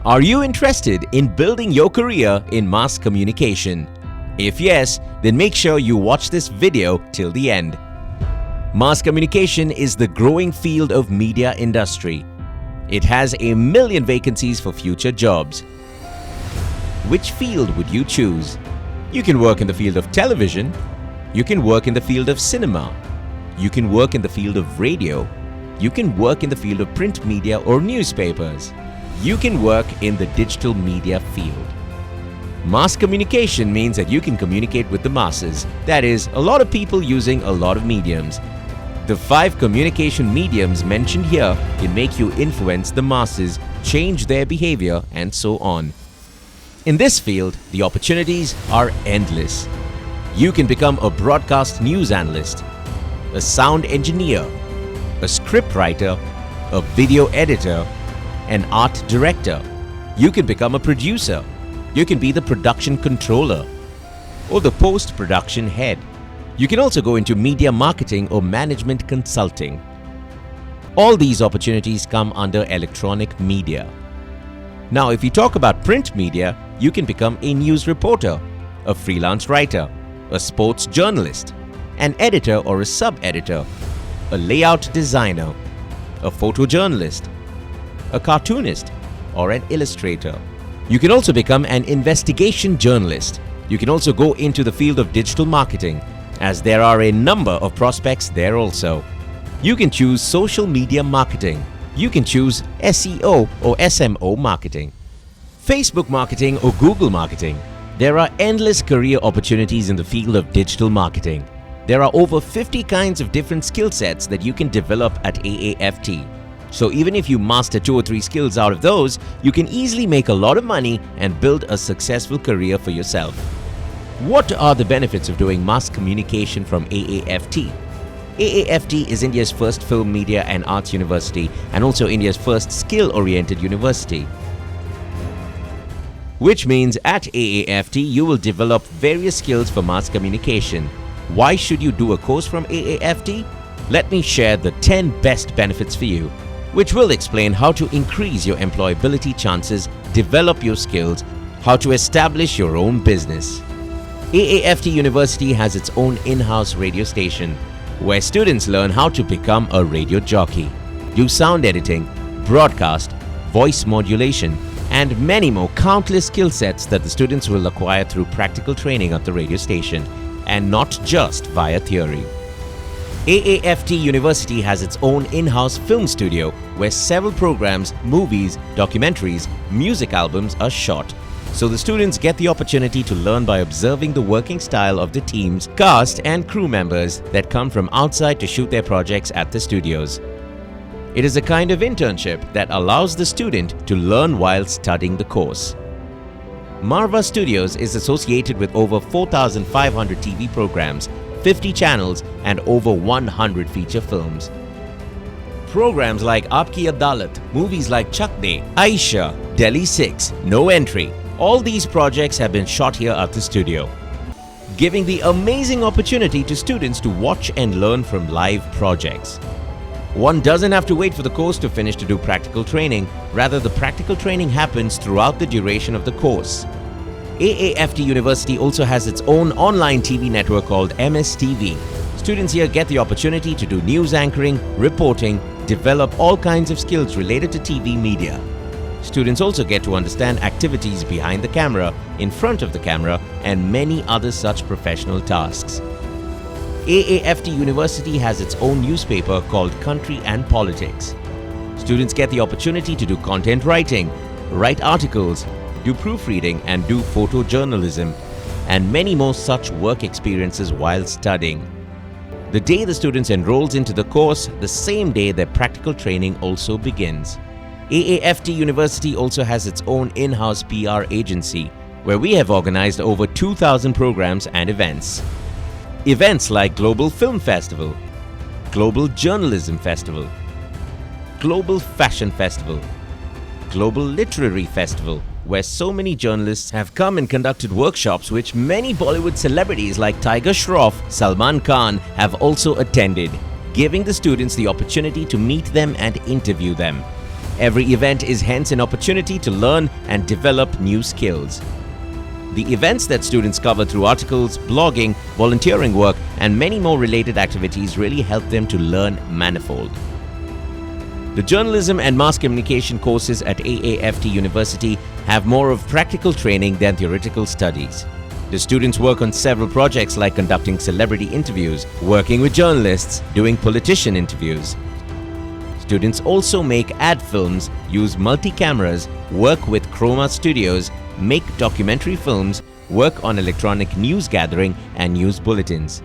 Are you interested in building your career in mass communication? If yes, then make sure you watch this video till the end. Mass communication is the growing field of media industry. It has a million vacancies for future jobs. Which field would you choose? You can work in the field of television. You can work in the field of cinema. You can work in the field of radio. You can work in the field of print media or newspapers. You can work in the digital media field. Mass communication means that you can communicate with the masses. That is, a lot of people using a lot of mediums. The 5 communication mediums mentioned here can make you influence the masses, change their behavior, and so on. In this field, the opportunities are endless. You can become a broadcast news analyst, a sound engineer, a script writer, a video editor, an art director. You can become a producer. You can be the production controller or the post-production head. You can also go into media marketing or management consulting. All these opportunities come under electronic media. Now, if you talk about print media, you can become a news reporter, a freelance writer, a sports journalist, an editor or a sub-editor, a layout designer, a photojournalist, a cartoonist, or an illustrator. You can also become an investigation journalist. You can also go into the field of digital marketing, as there are a number of prospects there also. You can choose social media marketing. You can choose SEO or SMO marketing, Facebook marketing or Google marketing. There are endless career opportunities in the field of digital marketing. There are over 50 kinds of different skill sets that you can develop at AAFT. So even if you master 2 or 3 skills out of those, you can easily make a lot of money and build a successful career for yourself. What are the benefits of doing mass communication from AAFT? AAFT is India's first film, media and arts university and also India's first skill-oriented university. Which means at AAFT you will develop various skills for mass communication. Why should you do a course from AAFT? Let me share the 10 best benefits for you, which will explain how to increase your employability chances, develop your skills, how to establish your own business. AAFT University has its own in-house radio station, where students learn how to become a radio jockey, do sound editing, broadcast, voice modulation, and many more countless skill sets that the students will acquire through practical training at the radio station, and not just via theory. AAFT University has its own in-house film studio where several programs, movies, documentaries, music albums are shot. So the students get the opportunity to learn by observing the working style of the teams, cast and crew members that come from outside to shoot their projects at the studios. It is a kind of internship that allows the student to learn while studying the course. Marva Studios is associated with over 4,500 TV programs, 50 channels and over 100 feature films. Programs like Aapki Adalat, movies like Chak De, Aisha, Delhi 6, No Entry, all these projects have been shot here at the studio, giving the amazing opportunity to students to watch and learn from live projects. One doesn't have to wait for the course to finish to do practical training. Rather, the practical training happens throughout the duration of the course. AAFT University also has its own online TV network called MSTV. Students here get the opportunity to do news anchoring, reporting, develop all kinds of skills related to TV media. Students also get to understand activities behind the camera, in front of the camera, and many other such professional tasks. AAFT University has its own newspaper called Country and Politics. Students get the opportunity to do content writing, write articles, do proofreading and do photojournalism, and many more such work experiences while studying. The day the students enrolls into the course, the same day their practical training also begins. AAFT University also has its own in-house PR agency, where we have organized over 2,000 programs and events. Events like Global Film Festival, Global Journalism Festival, Global Fashion Festival, Global Literary Festival, where so many journalists have come and conducted workshops which many Bollywood celebrities like Tiger Shroff, Salman Khan have also attended, giving the students the opportunity to meet them and interview them. Every event is hence an opportunity to learn and develop new skills. The events that students cover through articles, blogging, volunteering work, and many more related activities really help them to learn manifold. The journalism and mass communication courses at AAFT University have more of practical training than theoretical studies. The students work on several projects like conducting celebrity interviews, working with journalists, doing politician interviews. Students also make ad films, use multi-cameras, work with chroma studios, make documentary films, work on electronic news gathering and news bulletins.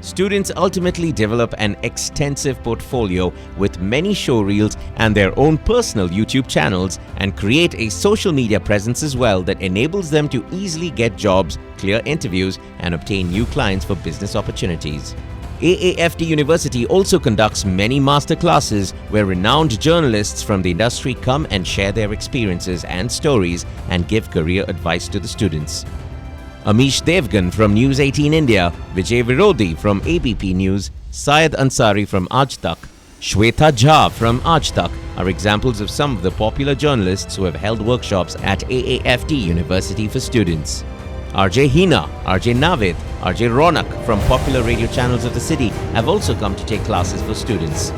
Students ultimately develop an extensive portfolio with many showreels and their own personal YouTube channels, and create a social media presence as well that enables them to easily get jobs, clear interviews, and obtain new clients for business opportunities. AAFT University also conducts many master classes where renowned journalists from the industry come and share their experiences and stories and give career advice to the students. Amish Devgan from News 18 India, Vijay Virodi from ABP News, Syed Ansari from Aaj Tak, Shweta Jha from Aaj Tak are examples of some of the popular journalists who have held workshops at AAFT University for students. RJ Hina, RJ Navid, RJ Ronak from popular radio channels of the city have also come to take classes for students.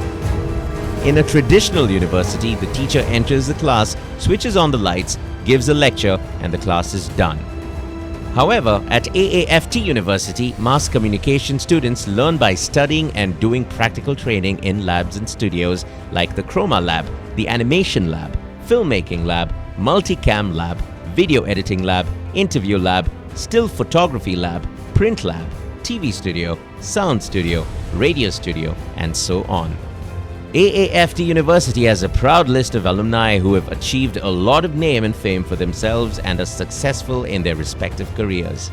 In a traditional university, the teacher enters the class, switches on the lights, gives a lecture, and the class is done. However, at AAFT University, mass communication students learn by studying and doing practical training in labs and studios like the Chroma Lab, the Animation Lab, Filmmaking Lab, Multicam Lab, Video Editing Lab, Interview Lab, Still Photography Lab, Print Lab, TV Studio, Sound Studio, Radio Studio, and so on. AAFT University has a proud list of alumni who have achieved a lot of name and fame for themselves and are successful in their respective careers.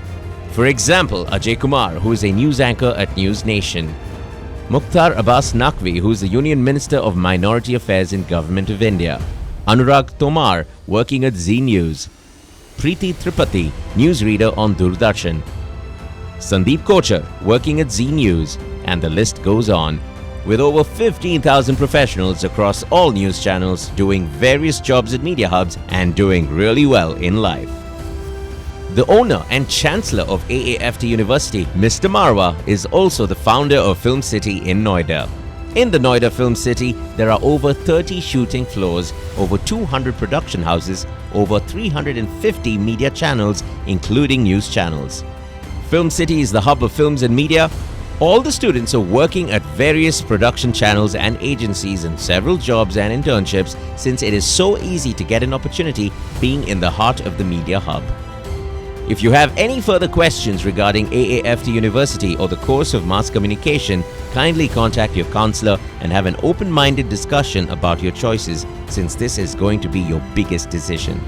For example, Ajay Kumar, who is a news anchor at News Nation; Mukhtar Abbas Naqvi, who is the Union Minister of Minority Affairs in Government of India; Anurag Tomar, working at Zee News; Preeti Tripathi, newsreader on Doordarshan; Sandeep Kochar, working at Zee News, and the list goes on. With over 15,000 professionals across all news channels doing various jobs at media hubs and doing really well in life. The owner and chancellor of AAFT University, Mr. Marwa, is also the founder of Film City in Noida. In the Noida Film City, there are over 30 shooting floors, over 200 production houses, over 350 media channels, including news channels. Film City is the hub of films and media. All the students are working at various production channels and agencies and several jobs and internships, since it is so easy to get an opportunity being in the heart of the media hub. If you have any further questions regarding AAFT University or the course of mass communication, kindly contact your counselor and have an open-minded discussion about your choices, since this is going to be your biggest decision.